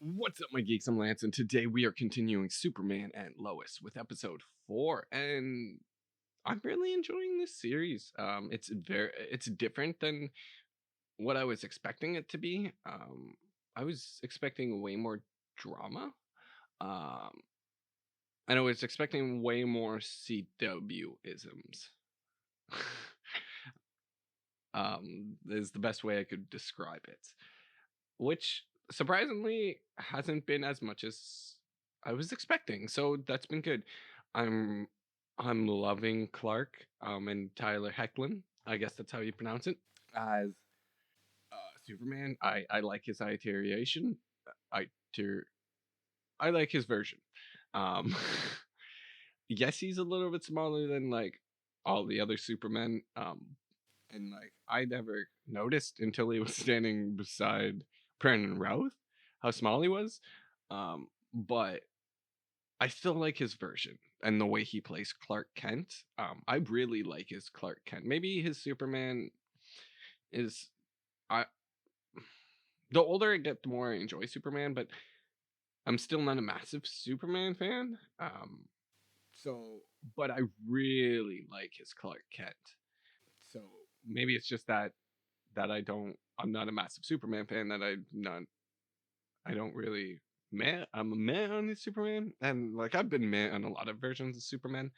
What's up, my geeks? I'm Lance, and today we are continuing Superman and Lois with episode 4, and I'm really enjoying this series. It's different than what I was expecting it to be. I was expecting way more drama. Um, and I was expecting way more CW isms. Is the best way I could describe it. Which surprisingly hasn't been as much as I was expecting. So that's been good. I'm I'm loving Clark and Tyler Hecklin. I guess that's how you pronounce it. As Superman, I like his iteration. I ter- I like his version. Um yes, he's a little bit smaller than like all the other Supermen. And like I never noticed until he was standing beside Brandon Routh how small he was. But I still like his version and the way he plays Clark Kent. I really like his Clark Kent. Maybe his Superman is I the older I get, the more I enjoy Superman, but I'm still not a massive Superman fan. So but I really like his Clark Kent. So maybe it's just that I'm not a massive Superman fan, that I don't really man I'm a man on his Superman, and like I've been man on a lot of versions of Superman.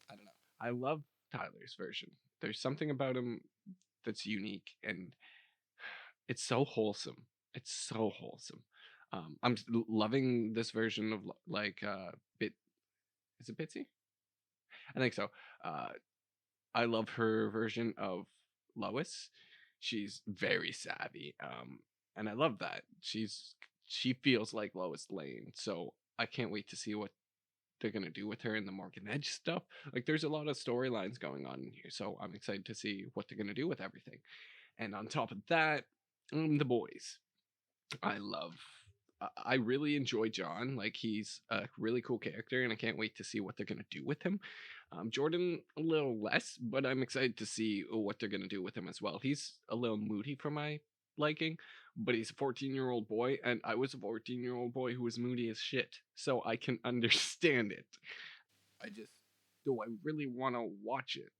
I don't know. I love Tyler's version. There's something about him that's unique, and it's so wholesome. It's so wholesome. Loving this version of like Bit is it Bitsy? I think so. Uh I love her version of Lois. She's very savvy. And I love that. She feels like Lois Lane. So I can't wait to see what they're gonna do with her in the Morgan Edge stuff. Like there's a lot of storylines going on in here. So I'm excited to see what they're gonna do with everything. And on top of that, the boys. I love I really enjoy John. Like he's a really cool character, and I can't wait to see what they're gonna do with him. Jordan a little less, but I'm excited to see what they're gonna do with him as well. He's a little moody for my liking, but he's a 14-year-old boy, and I was a 14-year-old boy who was moody as shit, so I can understand it. I just do I really want to watch it?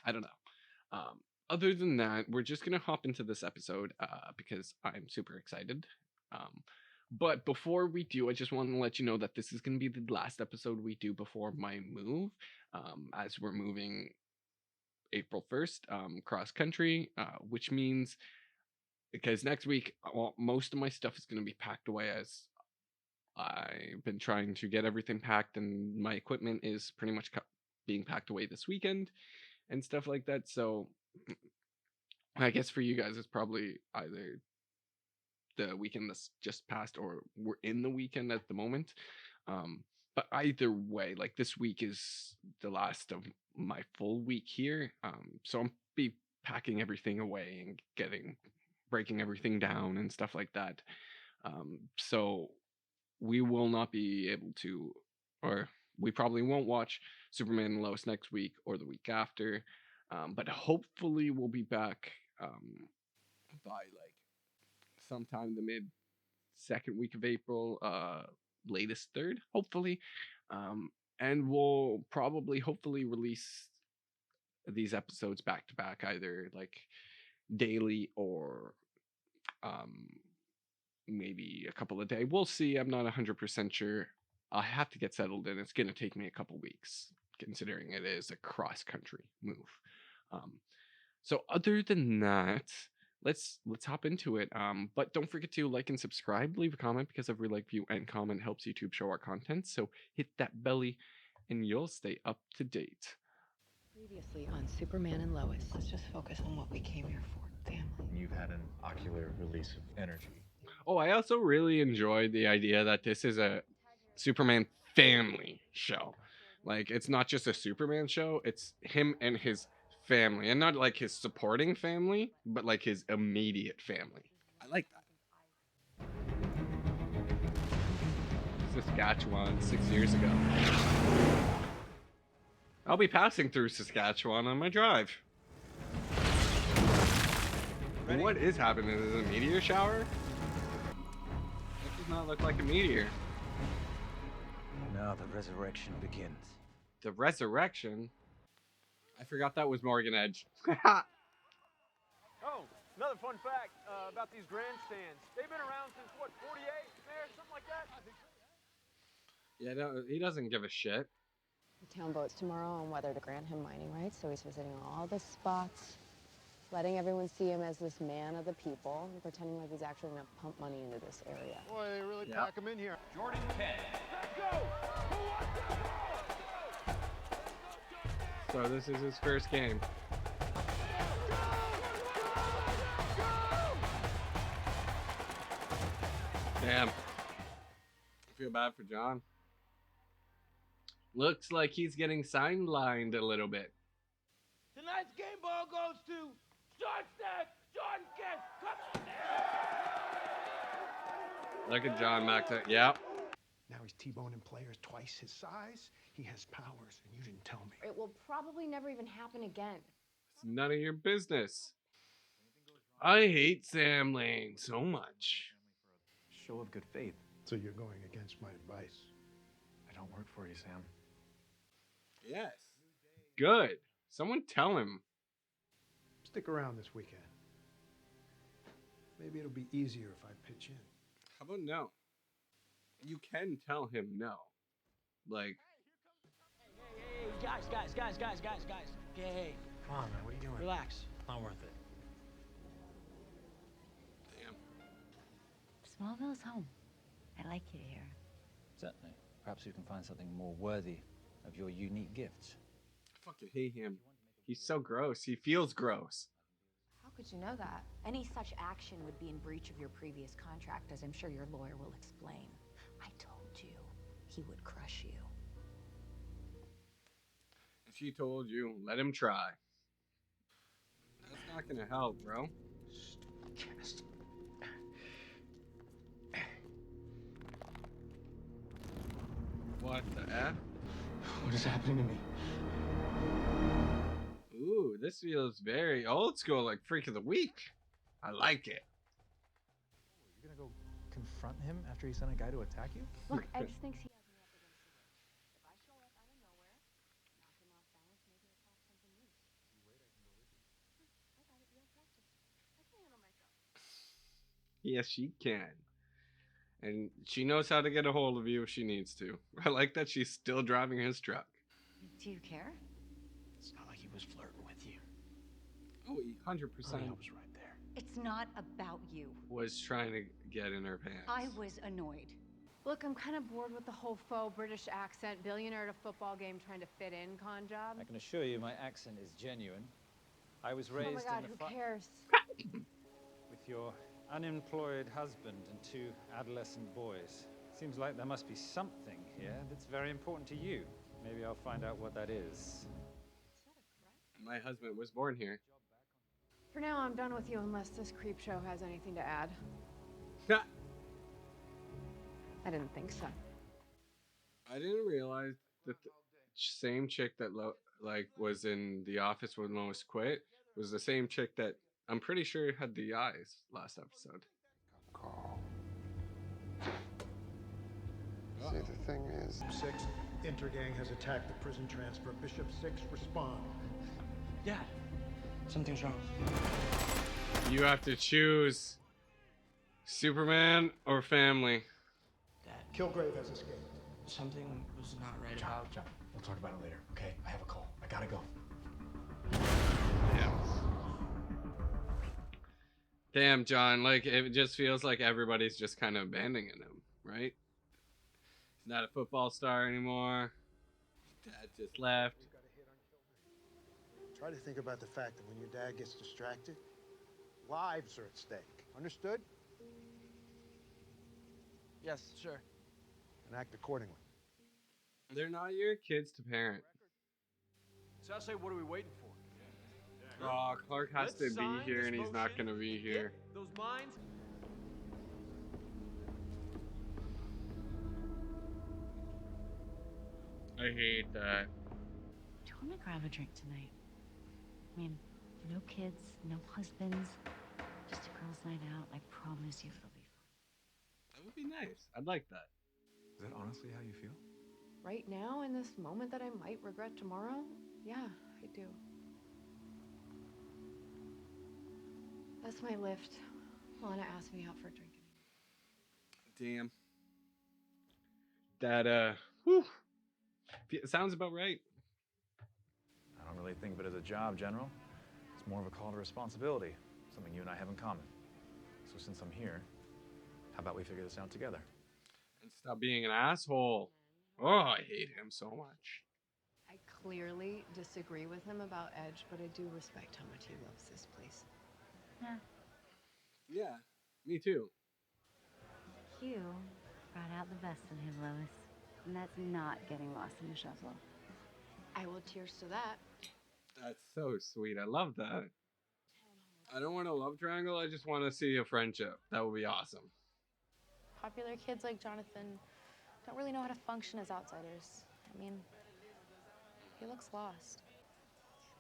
I don't know. Other than that, we're just gonna hop into this episode because I'm super excited. Um, but before we do, I just want to let you know that this is gonna be the last episode we do before my move, as we're moving April 1st, cross country, which means because next week, well, most of my stuff is gonna be packed away as I've been trying to get everything packed, and my equipment is pretty much being packed away this weekend and stuff like that. So I guess for you guys, it's probably either the weekend that's just passed or we're in the weekend at the moment. But either way, like this week is the last of my full week here. So I'm be packing everything away and breaking everything down and stuff like that. So we will not be able to, or we probably won't watch Superman and Lois next week or the week after. But hopefully we'll be back by like sometime the mid second week of April, latest third, hopefully. And we'll probably hopefully release these episodes back to back, either like daily or um maybe a couple of days. We'll see. I'm not 100% sure. I have to get settled in. It's going to take me a couple weeks, considering it is a cross country move. Um, so other than that, let's hop into it. But don't forget to like and subscribe, leave a comment, because every like, view, and comment helps YouTube show our content. So hit that belly, and you'll stay up to date. Previously on Superman and Lois. Let's just focus on what we came here for, family. You've had an ocular release of energy. Oh, I also really enjoyed the idea that this is a Superman family show. Like it's not just a Superman show, it's him and his family. And not like his supporting family, but like his immediate family. I like that. Saskatchewan 6 years ago. I'll be passing through Saskatchewan on my drive. Ready? What is happening? Is it a meteor shower? does not look like a meteor. Now the resurrection begins. The resurrection? I forgot that was Morgan Edge. Oh, another fun fact about these grandstands. They've been around since, what, 48, Mayor? Something like that? Yeah, no, he doesn't give a shit. The town votes tomorrow on whether to grant him mining rights, so he's visiting all the spots, letting everyone see him as this man of the people, and pretending like he's actually gonna pump money into this area. Boy, they really pack him in here. Jordan 10. Let's go! Who wants to go? So this is his first game. Damn. I feel bad for John. Looks like he's getting sidelined a little bit. Tonight's game ball goes to John Stack, John Kent. Look at John Max. Yep. Now he's T-boning players twice his size. He has powers, and you didn't tell me. It will probably never even happen again. It's none of your business. I hate Sam Lane so much. Show of good faith. So you're going against my advice. I don't work for you, Sam. Yes. Good. Someone tell him. Stick around this weekend. Maybe it'll be easier if I pitch in. How about no? You can tell him no. Like, Hey, guys. Hey, Come on, man. What are you doing? relax. Not worth it. damn. Smallville's home. I like it here. Certainly. Perhaps you can find something more worthy of your unique gifts. I fucking hate him. He's so gross. He feels gross. How could you know that? Any such action would be in breach of your previous contract, as I'm sure your lawyer will explain. I told you he would crush you. If she told you, let him try. That's not gonna help, bro. Cast. What the F? What is happening to me? Ooh, this feels very old school, like Freak of the Week. I like it. You're gonna go confront him after he sent a guy to attack you? Look, Edge thinks he has me up against the ropes. If I show up out of nowhere, knock him off balance, maybe he'll talk something loose. You wait, I can go with you. I got it, you have practice. I can handle myself. Yes, she can. And she knows how to get a hold of you if she needs to. I like that she's still driving his truck. Do you care? It's not like he was flirting with you. Oh, he 100% I was right there. It's not about you. was trying to get in her pants. I was annoyed. Look, I'm kind of bored with the whole faux British accent, billionaire at a football game trying to fit in con job. I can assure you my accent is genuine. I was raised Oh my God, in who the cares? with your unemployed husband and 2 adolescent boys. Seems like there must be something here that's very important to you. Maybe I'll find out what that is. My husband was born here. For now, I'm done with you unless this creep show has anything to add. I didn't think so. I didn't realize that the same chick that was in the office when Lois quit was the same chick that I'm pretty sure had the eyes last episode. Call. See, the thing is... 6, Intergang has attacked the prison transfer. Bishop 6, respond. Dad, something's wrong. You have to choose Superman or family. Dad, Kilgrave has escaped. something was not right about... John, we'll talk about it later, okay? I have a call. I gotta go. Damn, John, like, it just feels like everybody's just kind of abandoning him, right? He's not a football star anymore. Dad just left. Try to think about the fact that when your dad gets distracted, lives are at stake. Understood? Yes, sure. And act accordingly. They're not your kids to parent. So I say, what are we waiting for? Oh, Clark has Let's to be sign here this and he's not motion, going to be get here. Those mines. I hate that. Do you want to grab a drink tonight? I mean, no kids, no husbands, just a girls' night out. I promise you it'll be fun. I would That'd be nice. I'd like that. Is that honestly how you feel? Right now, in this moment that I might regret tomorrow, yeah, I do. That's my lift. Lana asked me out for a drink. Damn. That whew. Sounds about right. I don't really think of it as a job, General. It's more of a call to responsibility, something you and I have in common. So since I'm here, how about we figure this out together? And stop being an asshole. Oh, I hate him so much. I clearly disagree with him about Edge, but I do respect how much he loves this place. Yeah. Yeah, me too. You brought out the best in him, Lois. And that's not getting lost in the shuffle. I will cheers to that. That's so sweet. I love that. I don't want a love triangle. I just want to see a friendship. That would be awesome. Popular kids like Jonathan don't really know how to function as outsiders. I mean, he looks lost.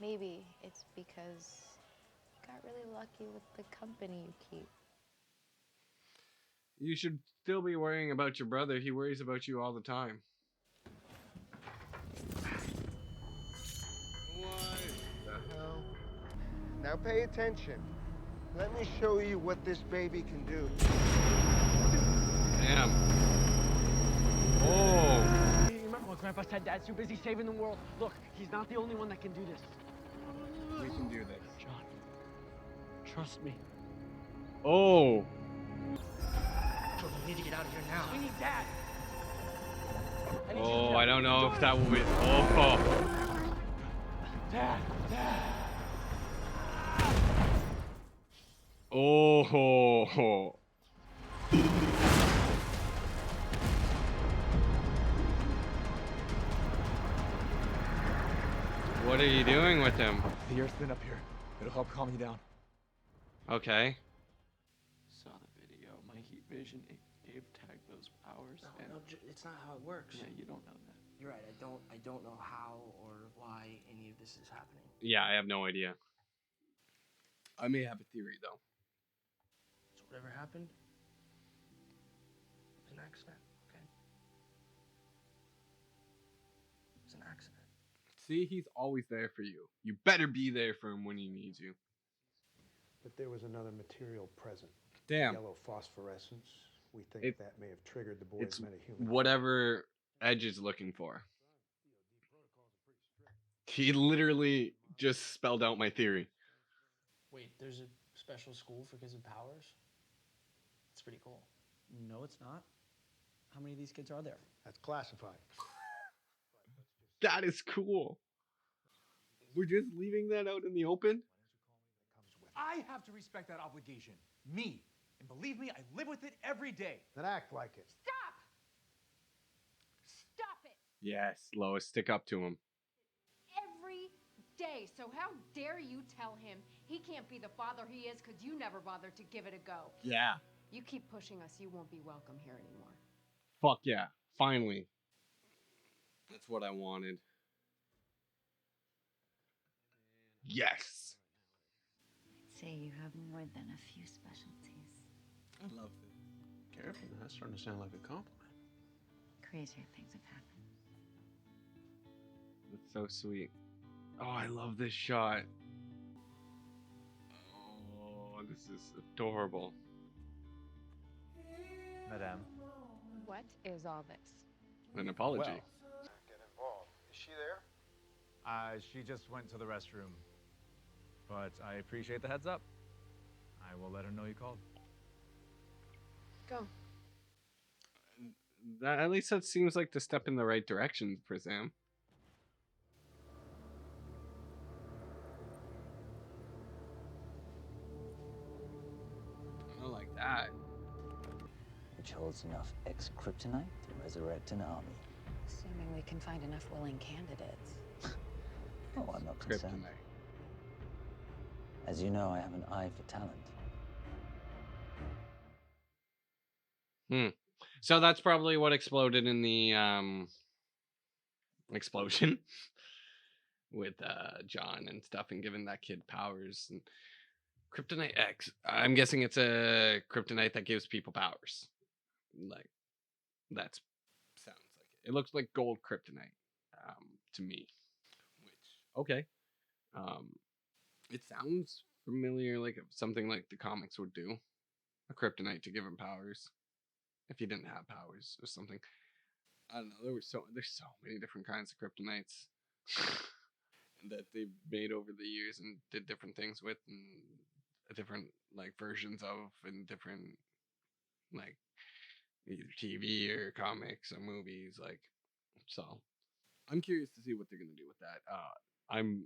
Maybe it's because you got really lucky with the company you keep. You should still be worrying about your brother. He worries about you all the time. What the hell? Now pay attention. Let me show you what this baby can do. Damn. Oh. You remember what Grandpa said? Dad's too busy saving the world. Look, he's not the only one that can do this. We can do this. John, trust me. Oh. Children, we need to get out of here now. We need Dad. Oh, I don't know if that will be. Oh. Dad, Dad. Oh. What are you doing with him? The earth's been up here. It'll help calm you down. Okay. Saw the video. My heat vision, it gave Tag those powers. No, it's not how it works. Yeah, you don't know that. You're right. I don't know how or why any of this is happening. Yeah, I have no idea. I may have a theory though. So whatever happened, it was an accident. Okay. It was an accident. See, he's always there for you. You better be there for him when he needs you. But there was another material present. Damn. Yellow phosphorescence. We think that may have triggered the boy's metahuman. Whatever Edge is looking for. He literally just spelled out my theory. Wait, there's a special school for kids with powers? That's pretty cool. No, it's not. How many of these kids are there? That's classified. That is cool. We're just leaving that out in the open? I have to respect that obligation. Me. And believe me, I live with it every day. Then act like it. Stop! Stop it! Yes, Lois, stick up to him. Every day. So how dare you tell him he can't be the father he is because you never bothered to give it a go? Yeah. You keep pushing us, you won't be welcome here anymore. Fuck yeah. Finally. That's what I wanted. Yes. Say you have more than a few specialties. I love this. Careful, that's starting to sound like a compliment. Crazier things have happened. That's so sweet. Oh, I love this shot. Oh, this is adorable. Madame. What is all this? An apology. Well, get involved. Is she there? She just went to the restroom. But I appreciate the heads up. I will let her know you called. Go. That, at least that seems like the step in the right direction for Sam. I like that. Which holds enough ex-kryptonite to resurrect an army. Assuming we can find enough willing candidates. Oh, I'm not concerned. Kryptonite. As you know, I have an eye for talent. So that's probably what exploded in the explosion with John and stuff, and giving that kid powers. And Kryptonite X. I'm guessing it's a kryptonite that gives people powers. Like that's sounds like it. It looks like gold kryptonite to me. Which okay, um, it sounds familiar, like something like the comics would do. A kryptonite to give him powers if he didn't have powers or something. I don't know. There's so many different kinds of kryptonites that they've made over the years and did different things with, and different like versions of, and different like either TV or comics or movies. Like, so I'm curious to see what they're gonna do with that. I'm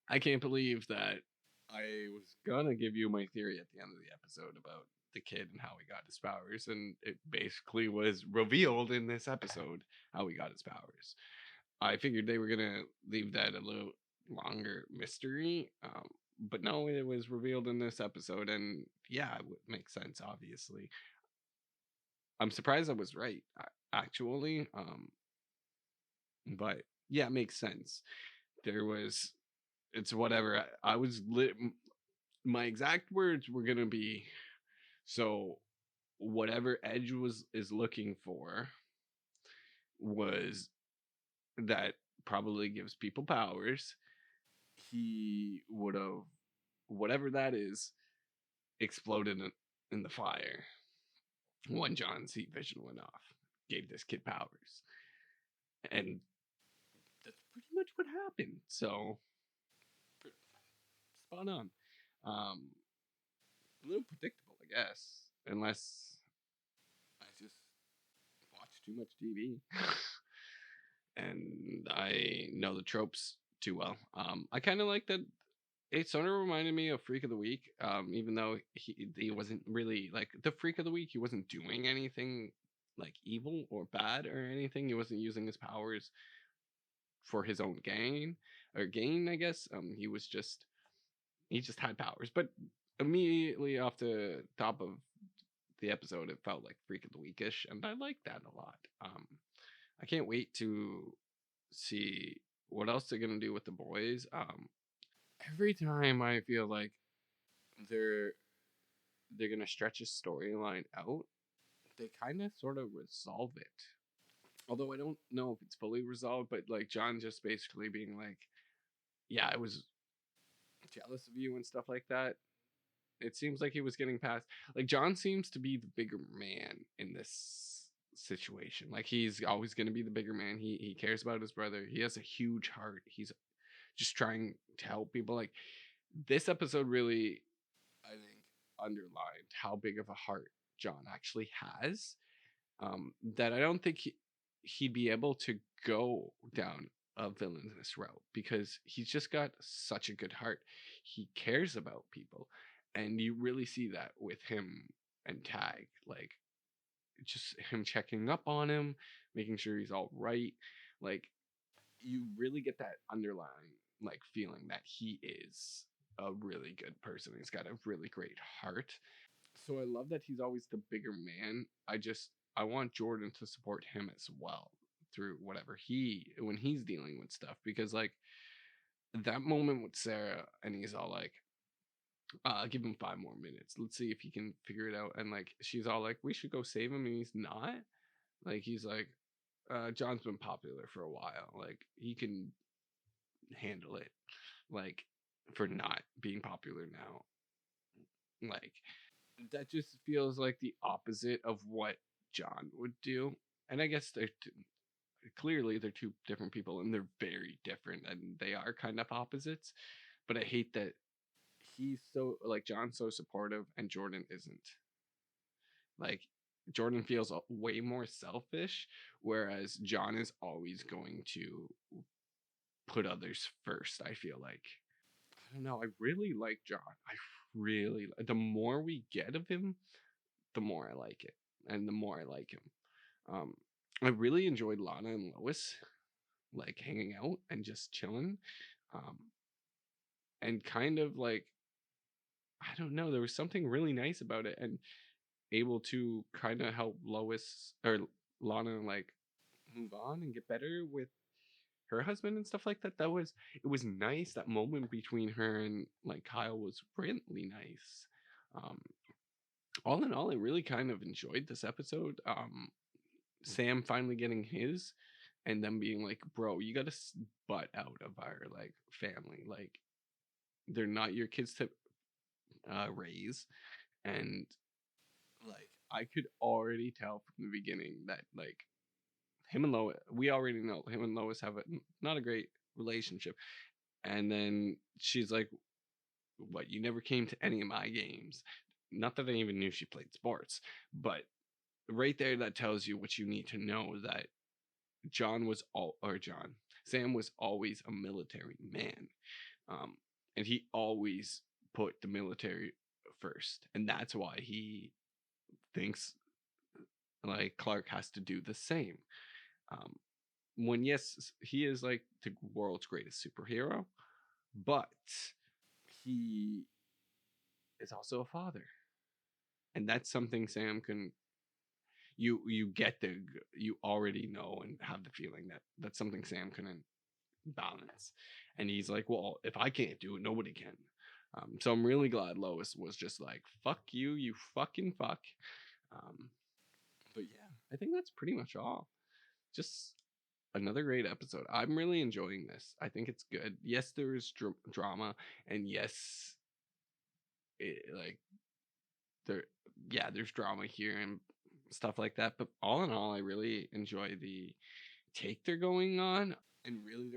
I can't believe that I was gonna give you my theory at the end of the episode about the kid and how he got his powers, and it basically was revealed in this episode how he got his powers. I figured they were gonna leave that a little longer mystery, but no, it was revealed in this episode, and yeah, it would make sense. Obviously, I'm surprised I was right, actually. But yeah, it makes sense. There was, it's whatever. I was lit. My exact words were gonna be, so whatever Edge was is looking for was that probably gives people powers. He would have, whatever that is, exploded in the fire when John's heat vision went off. Gave this kid powers, and that's pretty much what happened. So spot on. A little predictable, I guess, unless I just watch too much TV and I know the tropes too well. I kind of like that. It sort of reminded me of Freak of the Week, even though he wasn't really like the Freak of the Week. He wasn't doing anything like evil or bad or anything. He wasn't using his powers for his own gain, I guess. He just had powers. But immediately off the top of the episode, it felt like Freak of the Weekish, and I like that a lot. I can't wait to see what else they're gonna do with the boys. Every time I feel like they're gonna stretch a storyline out, they kind of sort of resolve it. Although I don't know if it's fully resolved, but like John just basically being like, "Yeah, I was jealous of you" and stuff like that. It seems like he was getting past. Like John seems to be the bigger man in this situation. Like he's always going to be the bigger man. He cares about his brother. He has a huge heart. He's just trying to help people. Like this episode really, I think, underlined how big of a heart John actually has. That I don't think he'd be able to go down a villainous route because he's just got such a good heart. He cares about people, and you really see that with him and Tag. Like just him checking up on him, making sure he's all right. Like you really get that underlying like feeling that he is a really good person. He's got a really great heart. So I love that he's always the bigger man. I want Jordan to support him as well through whatever when he's dealing with stuff, because like that moment with Sarah and he's all like, give him 5 more minutes. Let's see if he can figure it out. And like she's all like, we should go save him, and he's not. Like he's like, John's been popular for a while. Like he can handle it. Like for not being popular now. Like that just feels like the opposite of what John would do. And I guess clearly they're two different people and they're very different and they are kind of opposites. But I hate that he's so like John's so supportive and Jordan isn't. Like Jordan feels way more selfish, whereas John is always going to put others first. I feel like I don't know. I really like John. The more we get of him, the more I like it, and the more I like him. Um, I really enjoyed Lana and Lois, like hanging out and just chilling, um, and kind of like I don't know. There was something really nice about it, and able to kind of help Lois or Lana like move on and get better with her husband and stuff like that. It was nice. That moment between her and like Kyle was really nice. Um, all in all, I really kind of enjoyed this episode. Sam finally getting his, and them being like, "Bro, you gotta butt out of our like family. Like, they're not your kids to raise." And like, I could already tell from the beginning that like him and Lois, we already know him and Lois have not a great relationship. And then she's like, "What? You never came to any of my games?" Not that I even knew she played sports, but right there, that tells you what you need to know, that Sam was always a military man. Um, and he always put the military first. And that's why he thinks like Clark has to do the same. Um, when yes, he is like the world's greatest superhero, but he is also a father. And that's something Sam can you get the you already know and have the feeling that that's something Sam couldn't balance. And he's like, well, if I can't do it, nobody can. So I'm really glad Lois was just like, fuck you, you fucking fuck. But yeah, I think that's pretty much all. Just another great episode. I'm really enjoying this. I think it's good. Yes, there's drama, and yes, like there, yeah, there's drama here and stuff like that. But all in all, I really enjoy the take they're going on. And really,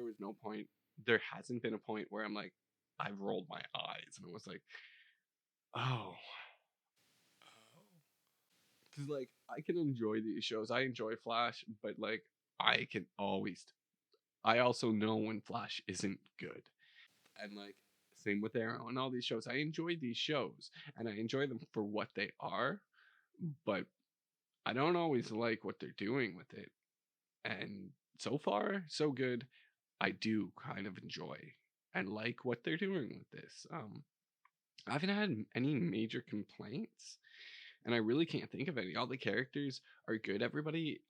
there hasn't been a point where I'm like, I rolled my eyes and it was like, oh, because like I can enjoy these shows. I enjoy Flash, but like I can always, I also know when Flash isn't good. And like, same with Arrow and all these shows. I enjoy these shows and I enjoy them for what they are, but I don't always like what they're doing with it. And so far, so good. I do kind of enjoy and like what they're doing with this. I haven't had any major complaints, and I really can't think of any. All the characters are good.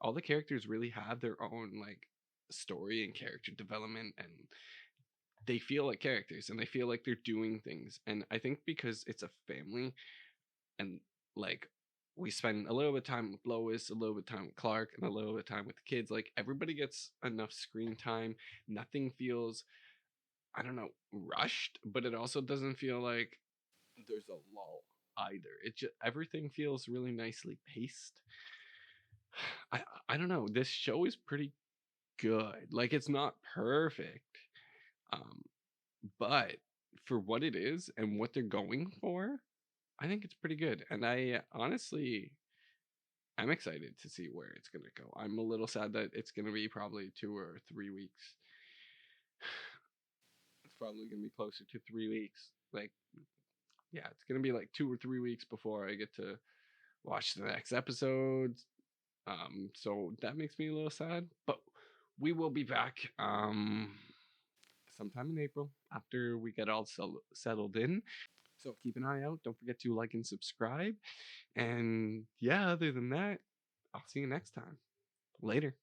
All the characters really have their own like story and character development, and they feel like characters, and they feel like they're doing things. And I think because it's a family, and like we spend a little bit of time with Lois, a little bit of time with Clark, and a little bit of time with the kids. Like everybody gets enough screen time. Nothing feels, I don't know, rushed, but it also doesn't feel like there's a lull either. It just everything feels really nicely paced. I don't know. This show is pretty good. Like it's not perfect, um, but for what it is and what they're going for, I think it's pretty good. And I honestly, I'm excited to see where it's gonna go. I'm a little sad that it's gonna be probably 2 or 3 weeks. It's probably gonna be closer to 3 weeks. Like, yeah, it's gonna be like 2 or 3 weeks before I get to watch the next episode. So that makes me a little sad. But we will be back sometime in April after we get all settled in. So keep an eye out. Don't forget to like and subscribe. And yeah, other than that, I'll see you next time. Later.